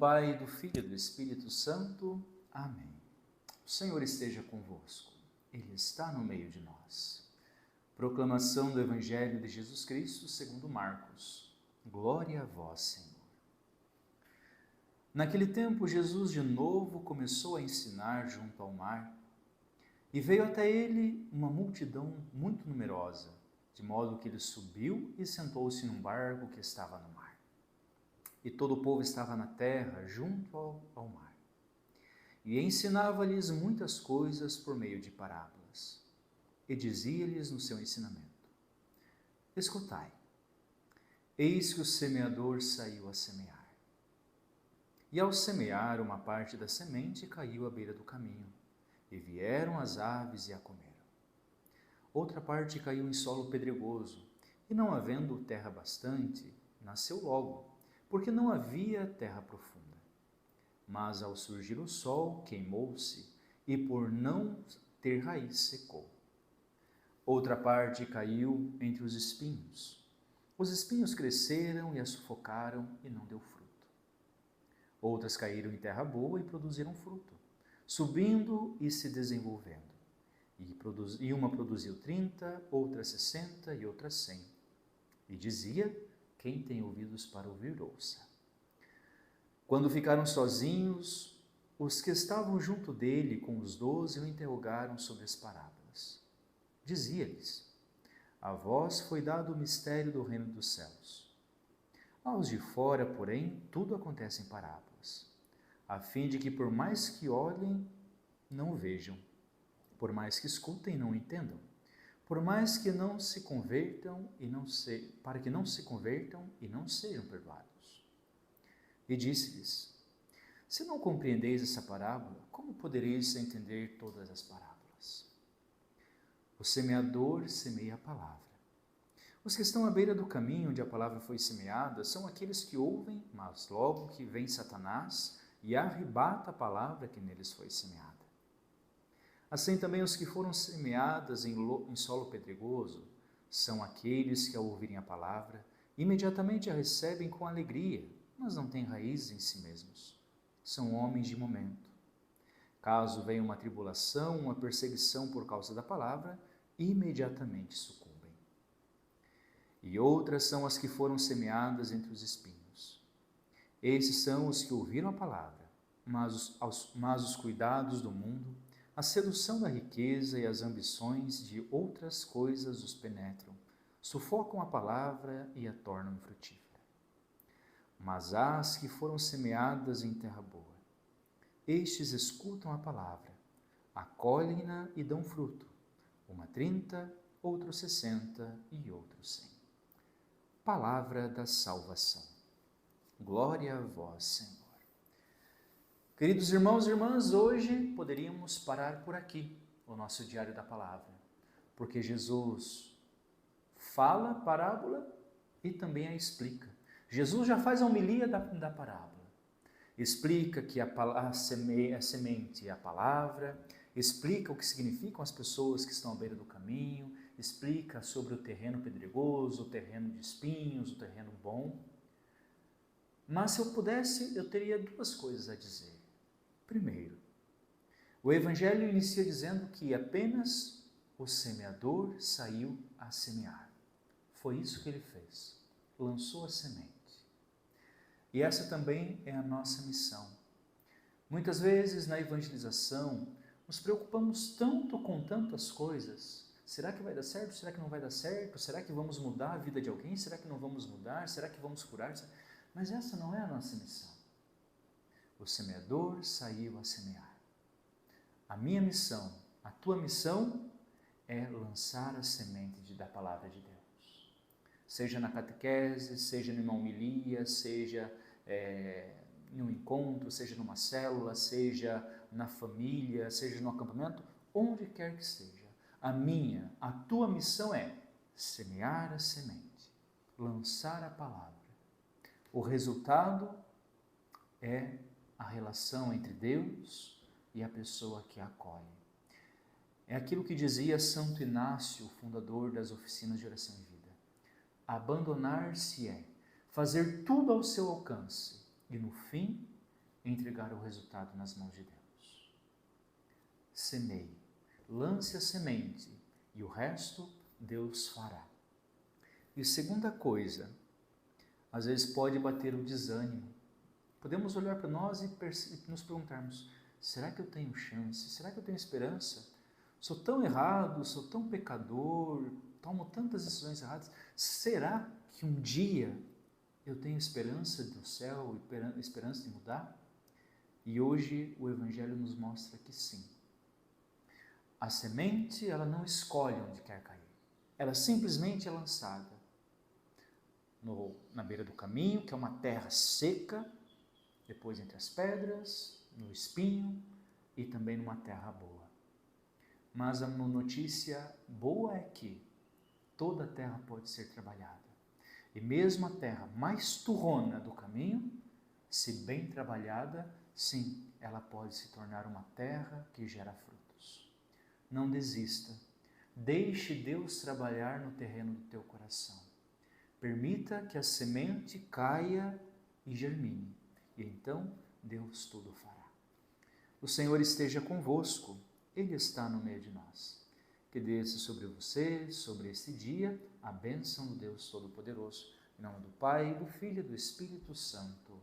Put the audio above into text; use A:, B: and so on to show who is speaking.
A: Pai, do Filho e do Espírito Santo. Amém. O Senhor esteja convosco. Ele está no meio de nós. Proclamação do Evangelho de Jesus Cristo segundo Marcos. Glória a vós, Senhor. Naquele tempo, Jesus de novo começou a ensinar junto ao mar, e veio até ele uma multidão muito numerosa, de modo que ele subiu e sentou-se num barco que estava no mar. E todo o povo estava na terra, junto ao mar. E ensinava-lhes muitas coisas por meio de parábolas. E dizia-lhes no seu ensinamento: Escutai, eis que o semeador saiu a semear. E ao semear, uma parte da semente caiu à beira do caminho, e vieram as aves e a comeram. Outra parte caiu em solo pedregoso, e não havendo terra bastante, nasceu logo, porque não havia terra profunda. Mas ao surgir o sol, queimou-se, e por não ter raiz, secou. Outra parte caiu entre os espinhos. Os espinhos cresceram e a sufocaram, e não deu fruto. Outras caíram em terra boa e produziram fruto, subindo e se desenvolvendo. E uma produziu 30, outra 60 e outra 100. E dizia: quem tem ouvidos para ouvir, ouça. Quando ficaram sozinhos, os que estavam junto dele com os 12 o interrogaram sobre as parábolas. Dizia-lhes: a vós foi dado o mistério do reino dos céus. Aos de fora, porém, tudo acontece em parábolas, a fim de que por mais que olhem, não vejam, por mais que escutem, não entendam, por mais que não se convertam para que não se convertam e não sejam perdoados. E disse-lhes: se não compreendeis essa parábola, como podereis entender todas as parábolas? O semeador semeia a palavra. Os que estão à beira do caminho onde a palavra foi semeada são aqueles que ouvem, mas logo que vem Satanás e arrebata a palavra que neles foi semeada. Assim também os que foram semeadas em solo pedregoso são aqueles que, ao ouvirem a palavra, imediatamente a recebem com alegria, mas não têm raízes em si mesmos. São homens de momento. Caso venha uma tribulação, uma perseguição por causa da palavra, imediatamente sucumbem. E outras são as que foram semeadas entre os espinhos. Esses são os que ouviram a palavra, mas os cuidados do mundo, a sedução da riqueza e as ambições de outras coisas os penetram, sufocam a palavra e a tornam infrutífera. Mas há as que foram semeadas em terra boa. Estes escutam a palavra, acolhem-na e dão fruto, uma 30, outro 60 e outro 100. Palavra da salvação. Glória a vós, Senhor. Queridos irmãos e irmãs, hoje poderíamos parar por aqui o nosso Diário da Palavra, porque Jesus fala a parábola e também a explica. Jesus já faz a homilia da parábola, explica que a semente é a palavra, explica o que significam as pessoas que estão à beira do caminho, explica sobre o terreno pedregoso, o terreno de espinhos, o terreno bom. Mas se eu pudesse, eu teria duas coisas a dizer. Primeiro, o Evangelho inicia dizendo que apenas o semeador saiu a semear. Foi isso que ele fez, lançou a semente. E essa também é a nossa missão. Muitas vezes na evangelização, nos preocupamos tanto com tantas coisas. Será que vai dar certo? Será que não vai dar certo? Será que vamos mudar a vida de alguém? Será que não vamos mudar? Será que vamos curar? Mas essa não é a nossa missão. O semeador saiu a semear. A minha missão, a tua missão é lançar a semente da palavra de Deus. Seja na catequese, seja numa homilia, seja em um encontro, seja numa célula, seja na família, seja no acampamento, onde quer que seja. A tua missão é semear a semente, lançar a palavra. O resultado é a relação entre Deus e a pessoa que a acolhe. É aquilo que dizia Santo Inácio, o fundador das oficinas de oração e vida. Abandonar-se é fazer tudo ao seu alcance e, no fim, entregar o resultado nas mãos de Deus. Semeie, lance a semente e o resto Deus fará. E segunda coisa, às vezes pode bater o desânimo. Podemos olhar para nós e nos perguntarmos, será que eu tenho chance? Será que eu tenho esperança? Sou tão errado, sou tão pecador, tomo tantas decisões erradas. Será que um dia eu tenho esperança do céu, esperança de mudar? E hoje o Evangelho nos mostra que sim. A semente, ela não escolhe onde quer cair. Ela simplesmente é lançada na beira do caminho, que é uma terra seca, depois entre as pedras, no espinho e também numa terra boa. Mas a notícia boa é que toda a terra pode ser trabalhada. E mesmo a terra mais turrona do caminho, se bem trabalhada, sim, ela pode se tornar uma terra que gera frutos. Não desista. Deixe Deus trabalhar no terreno do teu coração. Permita que a semente caia e germine. E então Deus tudo fará. O Senhor esteja convosco. Ele está no meio de nós. Que desça sobre você, sobre este dia, a bênção do Deus Todo-Poderoso. Em nome do Pai, do Filho e do Espírito Santo.